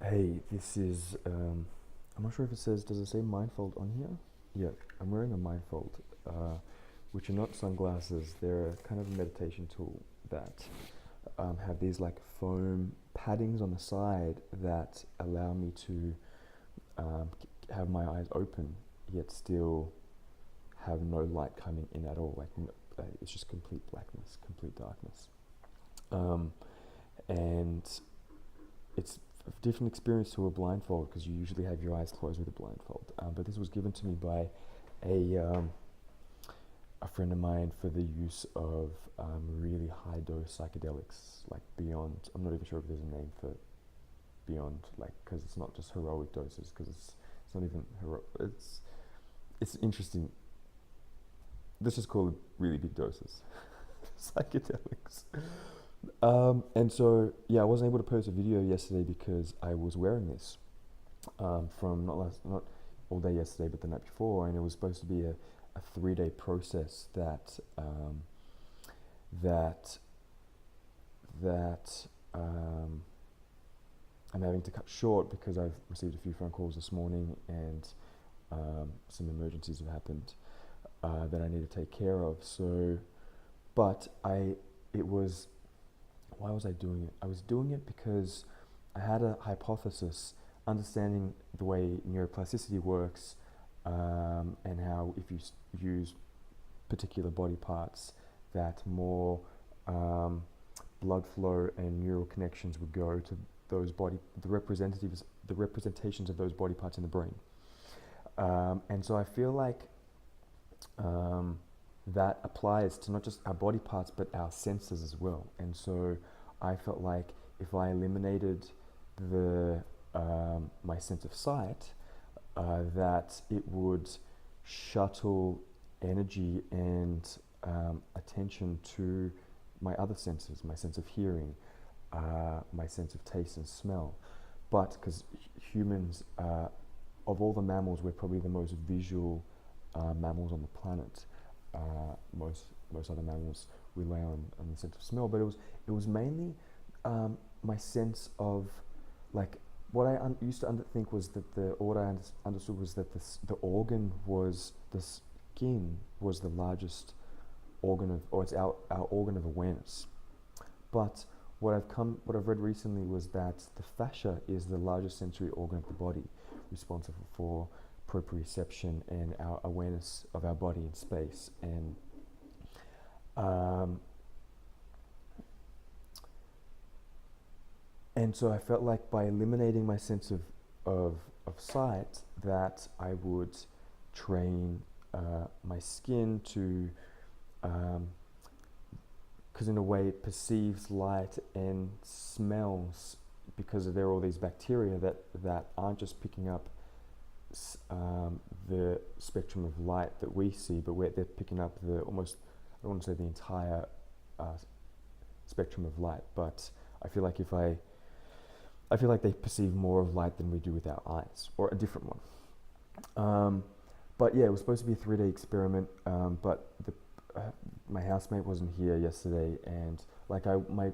Hey, this is, I'm not sure if it says, does it say Mindfold on here? Yeah, I'm wearing a Mindfold, which are not sunglasses. They're kind of a meditation tool that have these like foam paddings on the side that allow me to have my eyes open, yet still have no light coming in at all. Like, it's just complete blackness, complete darkness. Um, and it's a different experience to a blindfold because you usually have your eyes closed with a blindfold. But this was given to me by a um, a friend of mine for the use of really high dose psychedelics, like beyond. I'm not even sure if there's a name for beyond, like because it's not just heroic doses, because it's not even heroic. It's interesting. Let's just call it really big doses, psychedelics. And so yeah, I wasn't able to post a video yesterday because I was wearing this from not all day yesterday, but the night before, and it was supposed to be a 3 day process that that I'm having to cut short because I've received a few phone calls this morning and some emergencies have happened that I need to take care of. So, but it was why was I doing it? I was doing it because I had a hypothesis, understanding the way neuroplasticity works, and how if you use particular body parts, that more blood flow and neural connections would go to the representations of those body parts in the brain. And so I feel like that applies to not just our body parts but our senses as well. And so I felt like if I eliminated the my sense of sight, that it would shuttle energy and attention to my other senses, my sense of hearing, my sense of taste and smell. But because humans, of all the mammals, we're probably the most visual mammals on the planet. Most other mammals rely on the sense of smell, but it was mainly my sense of like what I used to think was that what I understood was that the organ was the skin was the largest organ of, or it's our organ of awareness. But what I've read recently was that the fascia is the largest sensory organ of the body, responsible for proprioception and our awareness of our body in space. Um, and so I felt like by eliminating my sense of sight, that I would train my skin to, because in a way it perceives light and smells, because there are all these bacteria that aren't just picking up the spectrum of light that we see, but they're picking up the almost, I don't want to say the entire spectrum of light, but I feel like I feel like they perceive more of light than we do with our eyes, or a different one. But yeah, it was supposed to be a 3 day experiment, but my housemate wasn't here yesterday, and like my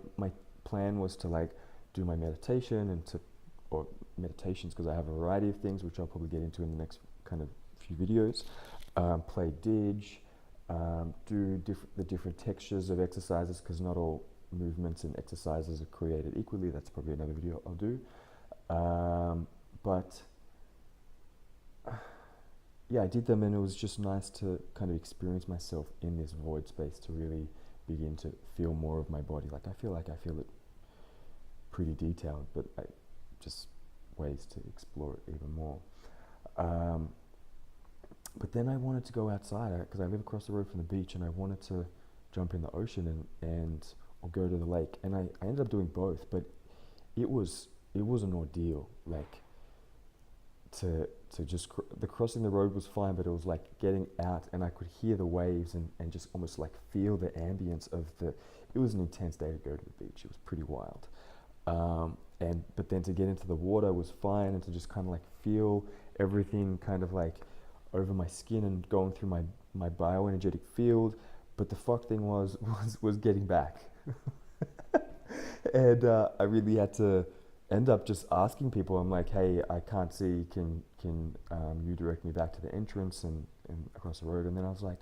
plan was to like do my meditation or meditations, because I have a variety of things which I'll probably get into in the next kind of few videos. Play dig, do the different textures of exercises, because not all movements and exercises are created equally. That's probably another video I'll do. But yeah, I did them, and it was just nice to kind of experience myself in this void space, to really begin to feel more of my body. Like I feel it pretty detailed, but just ways to explore it even more. But then I wanted to go outside because I live across the road from the beach, and I wanted to jump in the ocean and or go to the lake. And I ended up doing both, but it was an ordeal. Like to just the crossing the road was fine, but it was like getting out, and I could hear the waves and just almost like feel the ambience of the. It was an intense day to go to the beach. It was pretty wild. But then to get into the water was fine, and to just kind of like feel everything kind of like over my skin and going through my bioenergetic field. But the fuck thing was getting back. And I really had to end up just asking people. I'm like, hey, I can't see. Can you direct me back to the entrance and across the road? And then I was like,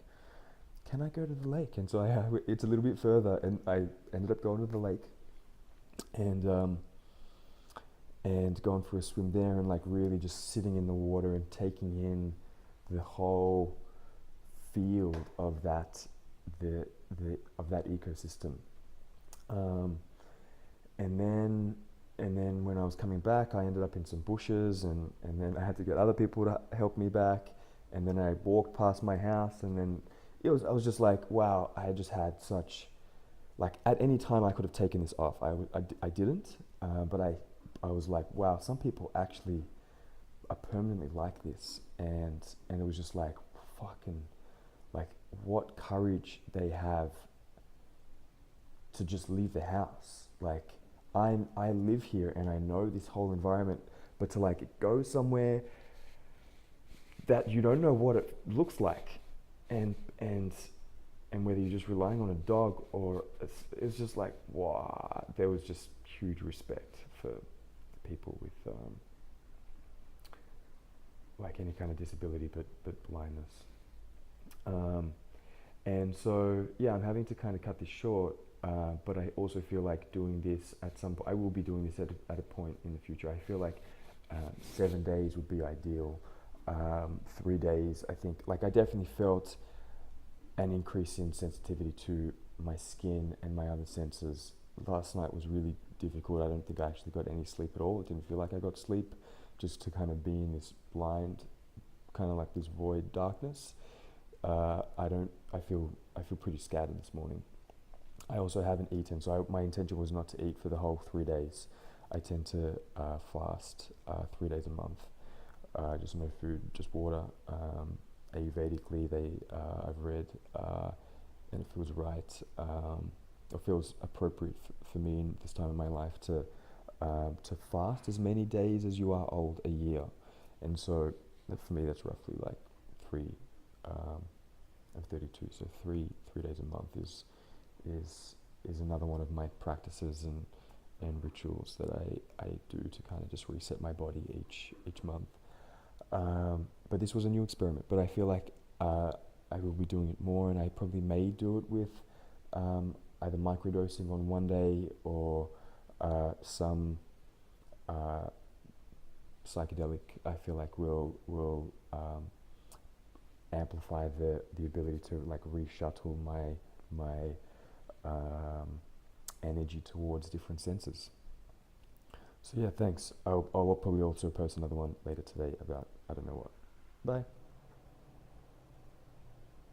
can I go to the lake? And so it's a little bit further, and I ended up going to the lake and going for a swim there, and like really just sitting in the water and taking in the whole field of the of that ecosystem. Um, and then when I was coming back, I ended up in some bushes, and then I had to get other people to help me back. And then I walked past my house, and then I was just like, wow, I just had such, like, at any time I could have taken this off. I didn't, but I was like, wow, some people actually are permanently like this. And it was just like, fucking, like, what courage they have to just leave the house. Like, I live here and I know this whole environment, but to like go somewhere that you don't know what it looks like, and whether you're just relying on a dog or it's just like, wow, there was just huge respect for people with like any kind of disability, but blindness. And so, yeah, I'm having to kind of cut this short, but I also feel like doing this at some point. I will be doing this at a point in the future. I feel like 7 days would be ideal. 3 days, I think, like, I definitely felt an increase in sensitivity to my skin and my other senses. Last night was really difficult. I don't think I actually got any sleep at all. It didn't feel like I got sleep, just to kind of be in this blind, kind of like this void darkness. I feel pretty scattered this morning. I also haven't eaten, so my intention was not to eat for the whole 3 days. I tend to fast 3 days a month. Just no food, just water. Ayurvedically, I've read, and it feels right. It feels appropriate for me in this time of my life to fast as many days as you are old a year, and so for me that's roughly like three. I'm 32, so three days a month is another one of my practices and rituals that I do to kind of just reset my body each month. But this was a new experiment, but I feel like I will be doing it more, and I probably may do it with either microdosing on one day or some psychedelic. I feel like will amplify the ability to like reshuttle my energy towards different senses. So yeah, thanks. I'll probably also post another one later today about I don't know what. Bye.